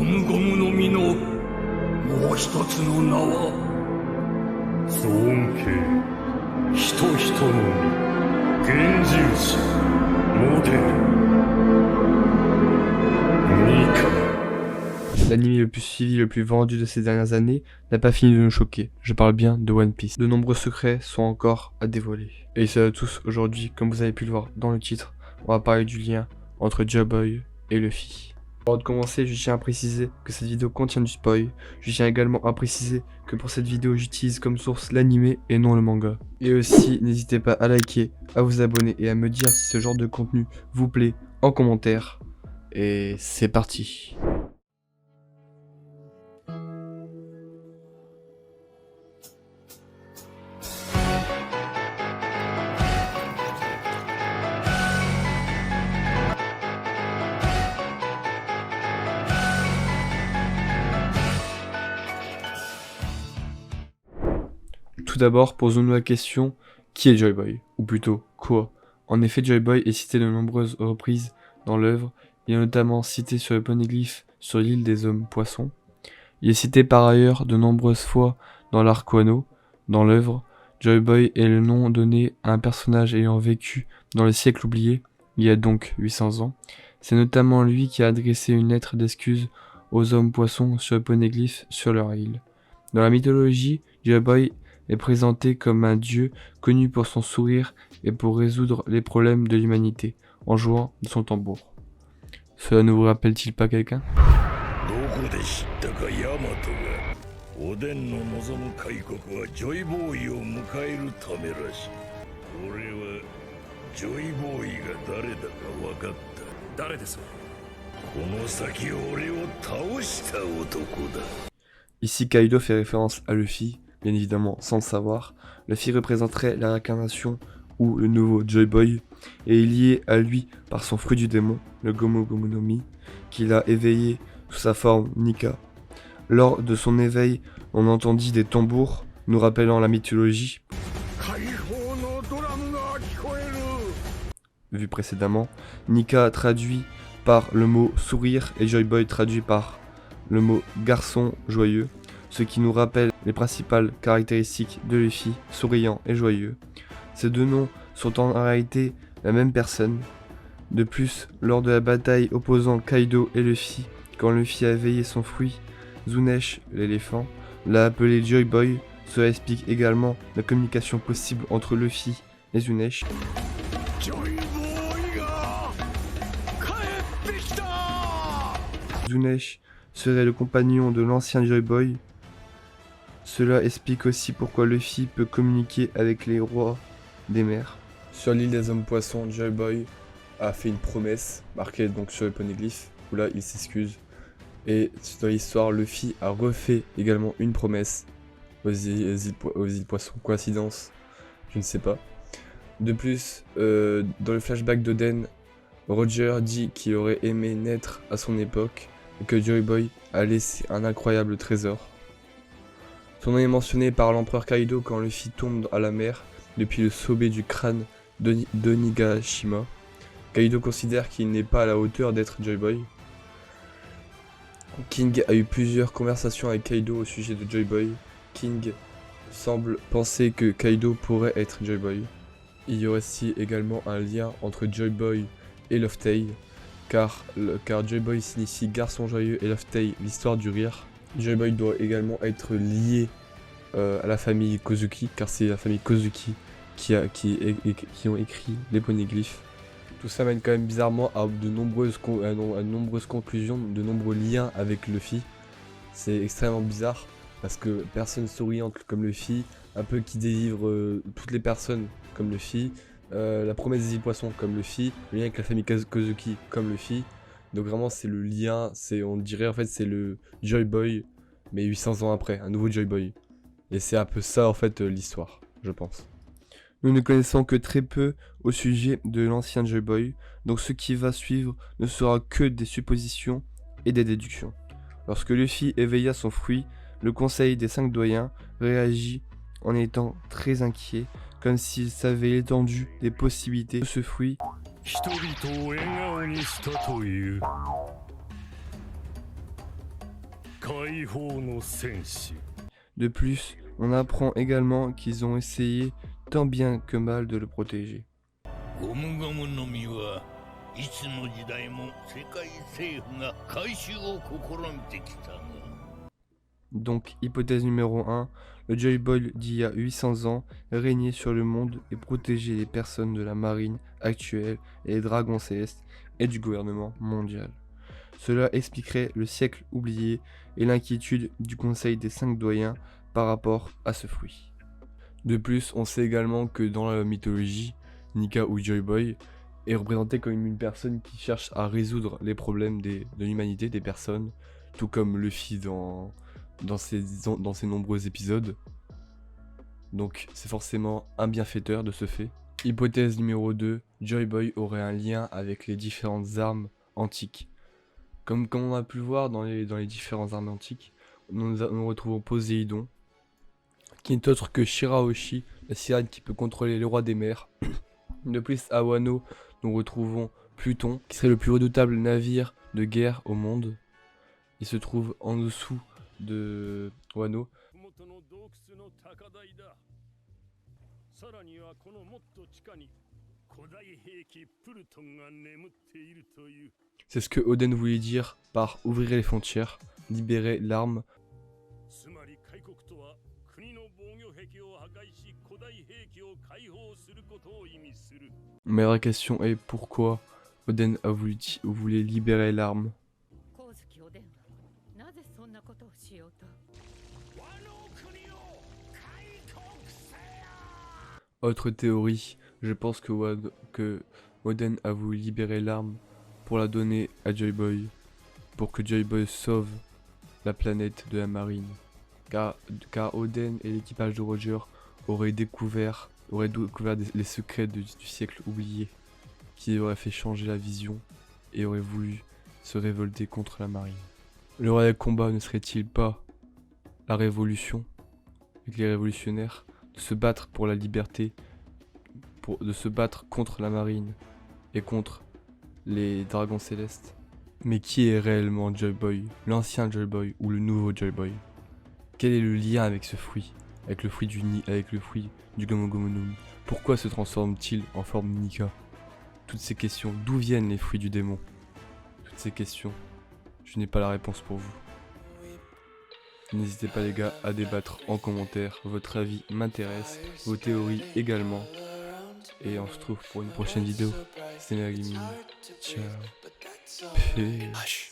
ムゴムの実のもう一つの名は尊敬、人々の実、現印、モデル、ニカ。L'anime le plus suivi, le plus vendu de ces dernières années n'a pas fini de nous choquer. Je parle bien de One Piece. De nombreux secrets sont encore à dévoiler. Et ça à tous, aujourd'hui, comme vous avez pu le voir dans le titre, on va parler du lien entre Joy Boy et Luffy. Avant de commencer, je tiens à préciser que cette vidéo contient du spoil. Je tiens également à préciser que pour cette vidéo, j'utilise comme source l'anime et non le manga. Et aussi, n'hésitez pas à liker, à vous abonner et à me dire si ce genre de contenu vous plaît en commentaire. Et c'est parti. Tout d'abord, posons-nous la question, qui est Joy Boy? Ou plutôt, quoi? En effet, Joy Boy est cité de nombreuses reprises dans l'œuvre. Il est notamment cité sur le poneglyphe sur l'île des hommes poissons. Il est cité par ailleurs de nombreuses fois dans l'arc Wano. Dans l'œuvre, Joy Boy est le nom donné à un personnage ayant vécu dans le siècle oublié, il y a donc 800 ans. C'est notamment lui qui a adressé une lettre d'excuse aux hommes poissons sur le poneglyphe sur leur île. Dans la mythologie, Joy Boy est présenté comme un dieu connu pour son sourire et pour résoudre les problèmes de l'humanité en jouant de son tambour. Cela ne vous rappelle-t-il pas quelqu'un? Ici Kaido fait référence à Luffy, bien évidemment sans le savoir. Luffy représenterait la réincarnation ou le nouveau Joy Boy, et est lié à lui par son fruit du démon, le Gomu Gomu no Mi, qu'il a éveillé sous sa forme Nika. Lors de son éveil, on entendit des tambours, nous rappelant la mythologie vue précédemment. Nika traduit par le mot sourire et Joy Boy traduit par le mot garçon joyeux, ce qui nous rappelle les principales caractéristiques de Luffy, souriant et joyeux. Ces deux noms sont en réalité la même personne. De plus, lors de la bataille opposant Kaido et Luffy, quand Luffy a éveillé son fruit, Zunesh, l'éléphant, l'a appelé Joy Boy. Cela explique également la communication possible entre Luffy et Zunesh. Zunesh serait le compagnon de l'ancien Joy Boy. Cela explique aussi pourquoi Luffy peut communiquer avec les rois des mers. Sur l'île des hommes poissons, Joy Boy a fait une promesse, marquée donc sur le poneglyphe, où là il s'excuse. Et dans l'histoire, Luffy a refait également une promesse aux îles poissons. Coïncidence? Je ne sais pas. De plus, dans le flashback d'Oden, Roger dit qu'il aurait aimé naître à son époque et que Joy Boy a laissé un incroyable trésor. Son nom est mentionné par l'empereur Kaido quand Luffy tombe à la mer depuis le sommet du crâne d'Onigashima. Kaido considère qu'il n'est pas à la hauteur d'être Joy Boy. King a eu plusieurs conversations avec Kaido au sujet de Joy Boy. King semble penser que Kaido pourrait être Joy Boy. Il y aurait aussi également un lien entre Joy Boy et Laugh Tale, car Joy Boy signifie garçon joyeux et Laugh Tale l'histoire du rire. Joy Boy doit également être lié à la famille Kozuki, car c'est la famille Kozuki qui ont écrit les poneglyphes. Tout ça mène quand même bizarrement à de nombreuses conclusions, de nombreux liens avec Luffy. C'est extrêmement bizarre, parce que personne souriante comme Luffy, un peu qui délivre toutes les personnes comme Luffy, la promesse des îles poissons comme Luffy, le lien avec la famille Kozuki comme Luffy. Donc vraiment c'est le lien, on dirait en fait c'est le Joy Boy, mais 800 ans après, un nouveau Joy Boy. Et c'est un peu ça en fait l'histoire, je pense. Nous ne connaissons que très peu au sujet de l'ancien Joy Boy, donc ce qui va suivre ne sera que des suppositions et des déductions. Lorsque Luffy éveilla son fruit, le conseil des 5 doyens réagit en étant très inquiet, comme s'il savait l'étendue des possibilités de ce fruit. « 」 . 」 . 」 . 」 . 」 . 」 . 」 . 」 . 」 . 」 . 」 . 」 . 」 . 」 . 」 . 」 . 」 . 」 . 」 . 」 . 」 . 」 . 」 . 」 . 」 . 」 . 」 . 」 . 」 . 」解放の戦士 De plus, on apprend également qu'ils ont essayé tant bien que mal de le protéger. ゴムゴムの実はいつの時代も世界政府が回収を試みてきたが Donc, hypothèse numéro 1, le Joy Boy d'il y a 800 ans régnait sur le monde et protégeait les personnes de la marine actuelle et les dragons célestes et du gouvernement mondial. Cela expliquerait le siècle oublié et l'inquiétude du Conseil des 5 doyens par rapport à ce fruit. De plus, on sait également que dans la mythologie, Nika ou Joy Boy est représenté comme une personne qui cherche à résoudre les problèmes de l'humanité, des personnes, tout comme Luffy dans ses nombreux épisodes. Donc c'est forcément un bienfaiteur de ce fait. Hypothèse numéro 2, Joy Boy aurait un lien avec les différentes armes antiques. Comme on a pu le voir dans les différentes armes antiques, nous retrouvons Poséidon, qui n'est autre que Shirahoshi, la sirène qui peut contrôler le roi des mers. De plus, à Wano, nous retrouvons Pluton, qui serait le plus redoutable navire de guerre au monde. Il se trouve en dessous de Wano. 麓の洞窟の高台だ。さらにはこのもっと地下に古代兵器プルトンが眠っているという。 C'est ce que Oden voulait dire par ouvrir les frontières, libérer l'arme. つまり開国とは国の防御壁を破壊し古代兵器を解放することを意味する。 Mais la vraie question est pourquoi Oden voulait libérer l'arme. 光月おでんはなぜそんなことをしようと。 Autre théorie, je pense que Oden a voulu libérer l'arme pour la donner à Joy Boy, pour que Joy Boy sauve la planète de la marine. Car Oden et l'équipage de Roger auraient découvert les secrets du siècle oublié, qui auraient fait changer la vision et auraient voulu se révolter contre la marine. Le royal combat ne serait-il pas la révolution, avec les révolutionnaires, de se battre pour la liberté, de se battre contre la marine et contre les dragons célestes? Mais qui est réellement Joy Boy, l'ancien Joy Boy ou le nouveau Joy Boy? Quel est le lien avec ce fruit, avec le fruit du Gomu Gomu no Mi? Pourquoi se transforme-t-il en forme Nika? Toutes ces questions, d'où viennent les fruits du démon? Toutes ces questions, je n'ai pas la réponse pour vous. N'hésitez pas les gars à débattre en commentaire, votre avis m'intéresse, vos théories également. Et on se retrouve pour une prochaine vidéo. C'était Megaming. Ciao. Peace.